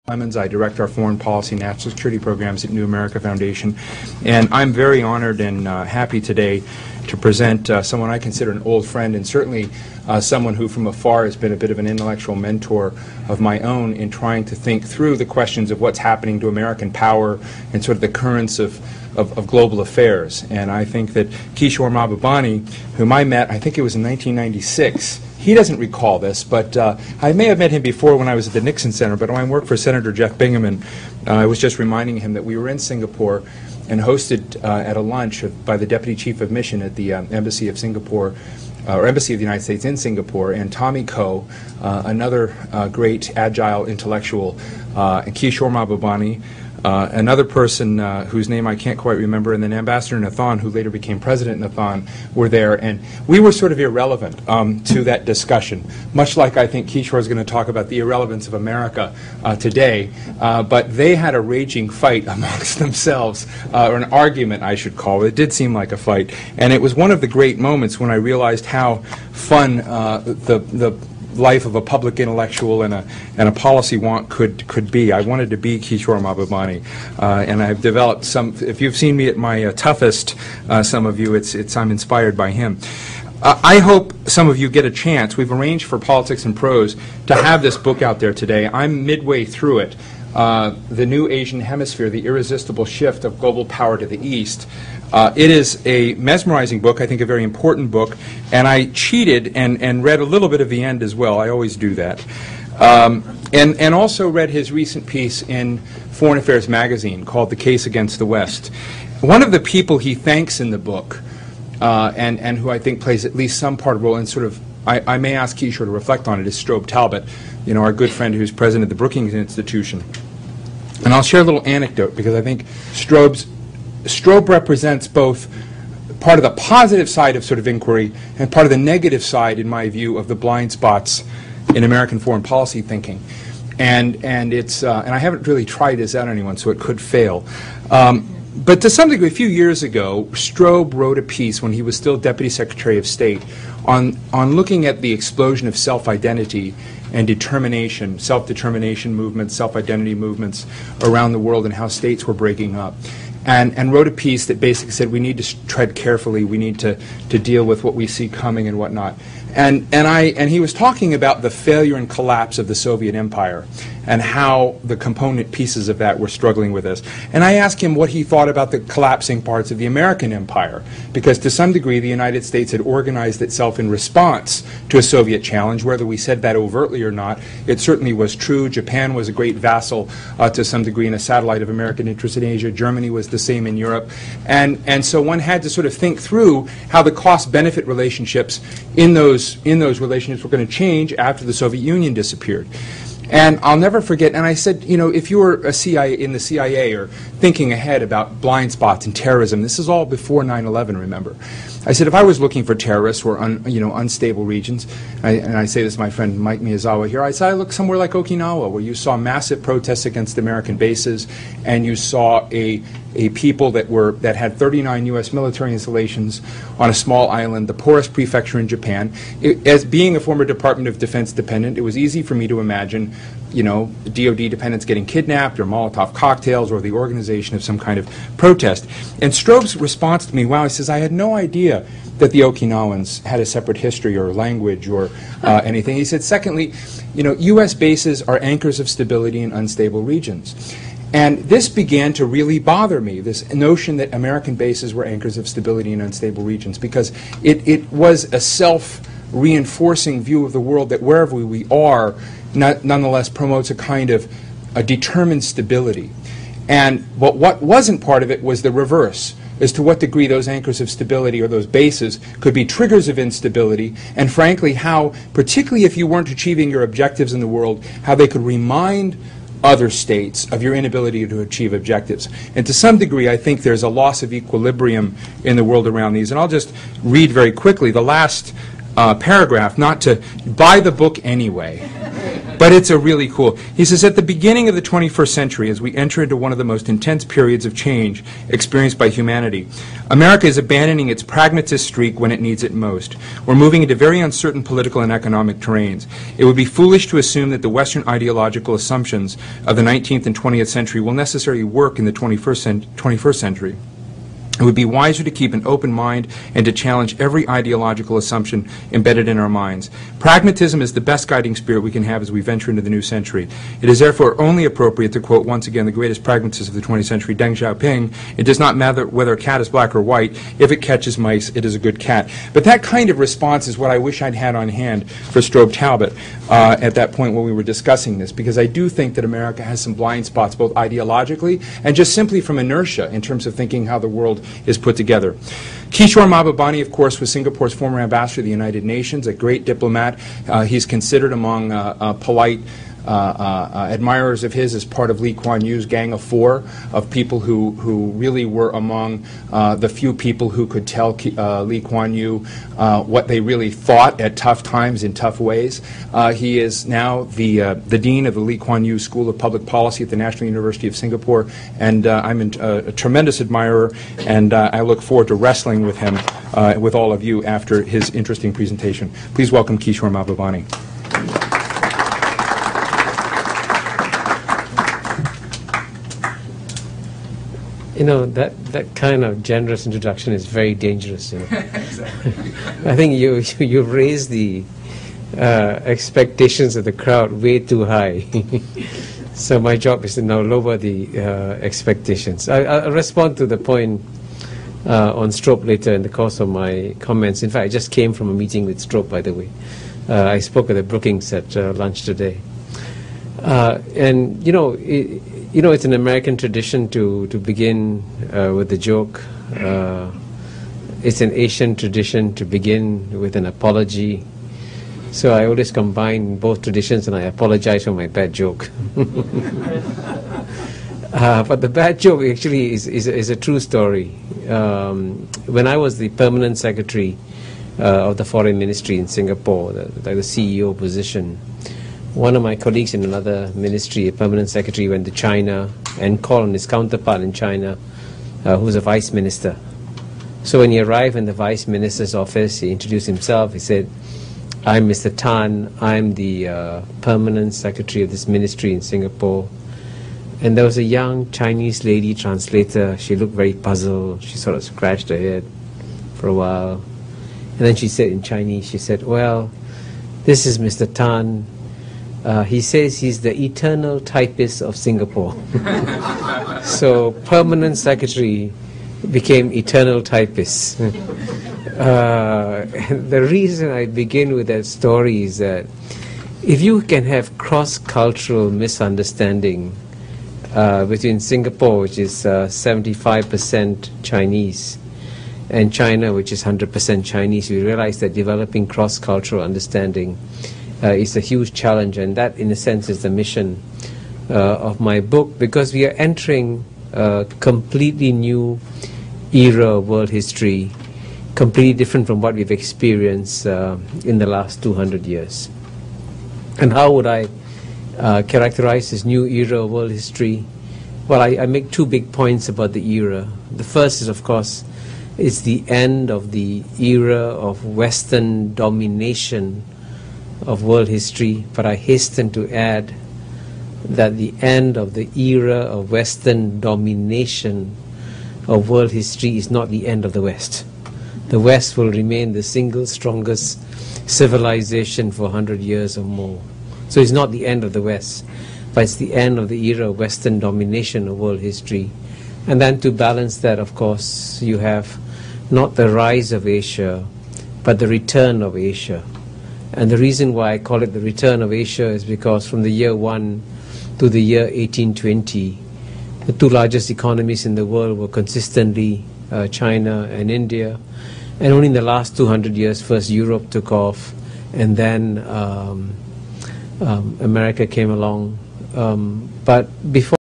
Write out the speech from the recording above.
Clemens. I direct our foreign policy and national security programs at New America Foundation, and I'm very honored and happy today to present someone I consider an old friend, and certainly someone who from afar has been a bit of an intellectual mentor of my own in trying to think through the questions of what's happening to American power and sort of the currents of global affairs. And I think that Kishore Mahbubani, whom I met, I think it was in 1996, he doesn't recall this, but I may have met him before when I was at the Nixon Center, but when I worked for Senator Jeff Bingaman, I was just reminding him that we were in Singapore and hosted at a lunch by the Deputy Chief of Mission at the Embassy of Singapore, or Embassy of the United States in Singapore, and Tommy Koh, another great agile intellectual, and Kishore Mahbubani, another person whose name I can't quite remember, and then Ambassador Nathan, who later became President Nathan, were there, and we were sort of irrelevant to that discussion, much like I think Kishore is going to talk about the irrelevance of America today, but they had a raging fight amongst themselves, or an argument I should call it. It did seem like a fight, and it was one of the great moments when I realized how fun the life of a public intellectual and a policy wonk could be. I wanted to be Kishore Mahbubani, and I've developed some. If you've seen me at my toughest, some of you, I'm inspired by him. I hope some of you get a chance. We've arranged for Politics and Prose to have this book out there today. I'm midway through it. The New Asian Hemisphere, The Irresistible Shift of Global Power to the East. It is a mesmerizing book, I think a very important book, and I cheated and read a little bit of the end as well. I always do that. And also read his recent piece in Foreign Affairs magazine called The Case Against the West. One of the people he thanks in the book, and who I think plays at least some part of a role, and sort of, I may ask Kishore to reflect on it, is Strobe Talbott, our good friend who's president of the Brookings Institution. And I'll share a little anecdote because I think Strobe represents both part of the positive side of sort of inquiry and part of the negative side, in my view, of the blind spots in American foreign policy thinking. And I haven't really tried this out on anyone, so it could fail. But to some degree, a few years ago, Strobe wrote a piece when he was still Deputy Secretary of State on looking at the explosion of self-identity and determination, self-determination movements, self-identity movements around the world and how states were breaking up. And wrote a piece that basically said we need to tread carefully, we need to deal with what we see coming and whatnot. And he was talking about the failure and collapse of the Soviet Empire and how the component pieces of that were struggling with this. And I asked him what he thought about the collapsing parts of the American empire, because to some degree the United States had organized itself in response to a Soviet challenge. Whether we said that overtly or not, it certainly was true. Japan was a great vassal to some degree and a satellite of American interest in Asia. Germany was the same in Europe. And so one had to sort of think through how the cost-benefit relationships in those relationships were going to change after the Soviet Union disappeared. And I'll never forget, and I said, if you were in the CIA or thinking ahead about blind spots and terrorism, this is all before 9/11, remember. I said, if I was looking for terrorists or unstable regions, and I say this to my friend Mike Miyazawa here, I said I look somewhere like Okinawa, where you saw massive protests against American bases, and you saw a people that had 39 U.S. military installations on a small island, the poorest prefecture in Japan. As being a former Department of Defense dependent, it was easy for me to imagine, DOD dependents getting kidnapped or Molotov cocktails or the organization of some kind of protest. And Strobe's response to me, wow, he says, I had no idea that the Okinawans had a separate history or language or anything. He said, secondly, U.S. bases are anchors of stability in unstable regions. And this began to really bother me, this notion that American bases were anchors of stability in unstable regions, because it was a self-reinforcing view of the world that wherever we are, nonetheless promotes a kind of a determined stability. And what wasn't part of it was the reverse, as to what degree those anchors of stability or those bases could be triggers of instability, and frankly how, particularly if you weren't achieving your objectives in the world, how they could remind other states of your inability to achieve objectives. And to some degree, I think there's a loss of equilibrium in the world around these. And I'll just read very quickly the last paragraph, not to buy the book anyway. But it's a really cool. He says, at the beginning of the 21st century, as we enter into one of the most intense periods of change experienced by humanity, America is abandoning its pragmatist streak when it needs it most. We're moving into very uncertain political and economic terrains. It would be foolish to assume that the Western ideological assumptions of the 19th and 20th century will necessarily work in the 21st century. It would be wiser to keep an open mind and to challenge every ideological assumption embedded in our minds. Pragmatism is the best guiding spirit we can have as we venture into the new century. It is therefore only appropriate to quote once again the greatest pragmatist of the 20th century, Deng Xiaoping, "It does not matter whether a cat is black or white. If it catches mice, it is a good cat." But that kind of response is what I wish I'd had on hand for Strobe Talbott at that point when we were discussing this, because I do think that America has some blind spots, both ideologically and just simply from inertia in terms of thinking how the world is put together. Kishore Mahbubani, of course, was Singapore's former ambassador to the United Nations, a great diplomat. He's considered among polite admirers of his as part of Lee Kuan Yew's Gang of Four, of people who really were among the few people who could tell Lee Kuan Yew what they really thought at tough times in tough ways. He is now the dean of the Lee Kuan Yew School of Public Policy at the National University of Singapore, and I'm a tremendous admirer, and I look forward to wrestling with him, with all of you, after his interesting presentation. Please welcome Kishore Mahbubani. You know, that kind of generous introduction is very dangerous. You know. I think you raised the expectations of the crowd way too high. So my job is to now lower the expectations. I'll respond to the point on Strobe later in the course of my comments. In fact, I just came from a meeting with Strobe, by the way. I spoke at the Brookings at lunch today. And, it's an American tradition to begin with a joke. It's an Asian tradition to begin with an apology. So I always combine both traditions, and I apologize for my bad joke. But the bad joke actually is a true story. When I was the permanent secretary of the Foreign Ministry in Singapore, the CEO position, one of my colleagues in another ministry, a permanent secretary, went to China and called on his counterpart in China, who was a vice minister. So when he arrived in the vice minister's office, he introduced himself. He said, "I'm Mr. Tan. I'm the permanent secretary of this ministry in Singapore." And there was a young Chinese lady translator. She looked very puzzled. She sort of scratched her head for a while. And then she said in Chinese, she said, "Well, this is Mr. Tan. He says he's the eternal typist of Singapore." So permanent secretary became eternal typist. The reason I begin with that story is that if you can have cross-cultural misunderstanding between Singapore, which is 75% Chinese, and China, which is 100% Chinese, you realize that developing cross-cultural understanding is a huge challenge, and that, in a sense, is the mission of my book, because we are entering a completely new era of world history, completely different from what we've experienced in the last 200 years. And how would I characterize this new era of world history? Well, I make two big points about the era. The first is, of course, it's the end of the era of Western domination of world history, but I hasten to add that the end of the era of Western domination of world history is not the end of the West. The West will remain the single strongest civilization for 100 years or more. So it's not the end of the West, but it's the end of the era of Western domination of world history. And then to balance that, of course, you have not the rise of Asia, but the return of Asia. And the reason why I call it the return of Asia is because from the year 1 to the year 1820, the two largest economies in the world were consistently China and India. And only in the last 200 years, first Europe took off, and then America came along. But before